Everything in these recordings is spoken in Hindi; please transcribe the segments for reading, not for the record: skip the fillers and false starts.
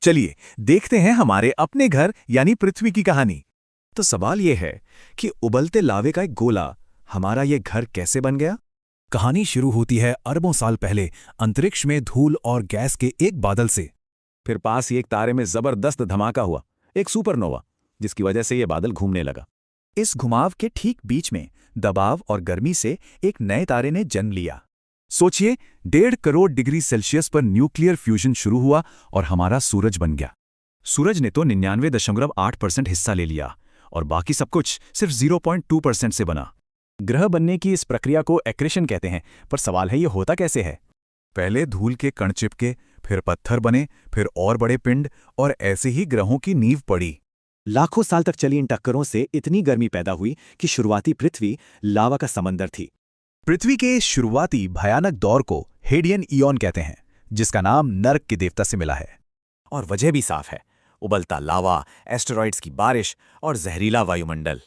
चलिए देखते हैं हमारे अपने घर यानी पृथ्वी की कहानी। तो सवाल यह है कि उबलते लावे का एक गोला हमारा ये घर कैसे बन गया। कहानी शुरू होती है अरबों साल पहले अंतरिक्ष में धूल और गैस के एक बादल से। फिर पास ही एक तारे में जबरदस्त धमाका हुआ, एक सुपरनोवा, जिसकी वजह से यह बादल घूमने लगा। इस घुमाव के ठीक बीच में दबाव और गर्मी से एक नए तारे ने जन्म लिया। सोचिए, 1.5 करोड़ डिग्री सेल्सियस पर न्यूक्लियर फ्यूजन शुरू हुआ और हमारा सूरज बन गया। सूरज ने तो 99.8% हिस्सा ले लिया और बाकी सब कुछ सिर्फ 0.2% से बना। ग्रह बनने की इस प्रक्रिया को एक्रेशन कहते हैं, पर सवाल है ये होता कैसे है। पहले धूल के कण चिपके, फिर पत्थर बने, फिर और बड़े पिंड, और ऐसे ही ग्रहों की नींव पड़ी। लाखों साल तक चली इन टक्करों से इतनी गर्मी पैदा हुई कि शुरुआती पृथ्वी लावा का समंदर थी। पृथ्वी के इस शुरुआती भयानक दौर को हेडियन ईयॉन कहते हैं, जिसका नाम नर्क के देवता से मिला है। और वजह भी साफ है, उबलता लावा, एस्टेरॉइड्स की बारिश और जहरीला वायुमंडल।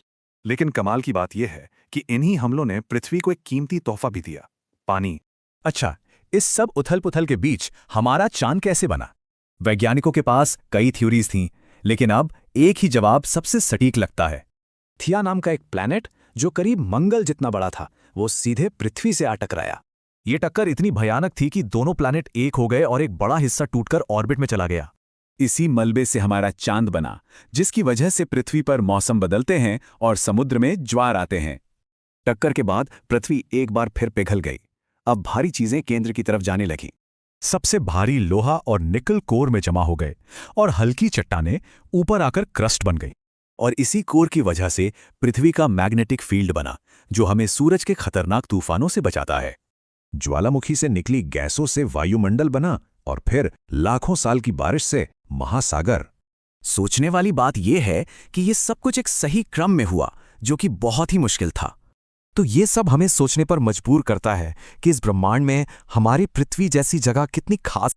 लेकिन कमाल की बात यह है कि इन्हीं हमलों ने पृथ्वी को एक कीमती तोहफा भी दिया, पानी। अच्छा, इस सब उथल पुथल के बीच हमारा चांद कैसे बना? वैज्ञानिकों के पास कई थ्योरीज थीं, लेकिन अब एक ही जवाब सबसे सटीक लगता है। थिया नाम का एक प्लैनेट जो करीब मंगल जितना बड़ा था, वो सीधे पृथ्वी से आ टकराया। ये टक्कर इतनी भयानक थी कि दोनों प्लैनेट एक हो गए और एक बड़ा हिस्सा टूटकर ऑर्बिट में चला गया। इसी मलबे से हमारा चांद बना, जिसकी वजह से पृथ्वी पर मौसम बदलते हैं और समुद्र में ज्वार आते हैं। टक्कर के बाद पृथ्वी एक बार फिर पिघल गई। अब भारी चीजें केंद्र की तरफ जाने लगीं। सबसे भारी लोहा और निकल कोर में जमा हो गए और हल्की चट्टानें ऊपर आकर क्रस्ट बन गई। और इसी कोर की वजह से पृथ्वी का मैग्नेटिक फील्ड बना, जो हमें सूरज के खतरनाक तूफानों से बचाता है। ज्वालामुखी से निकली गैसों से वायुमंडल बना और फिर लाखों साल की बारिश से महासागर। सोचने वाली बात यह है कि यह सब कुछ एक सही क्रम में हुआ, जो कि बहुत ही मुश्किल था। तो ये सब हमें सोचने पर मजबूर करता है कि इस ब्रह्मांड में हमारी पृथ्वी जैसी जगह कितनी खास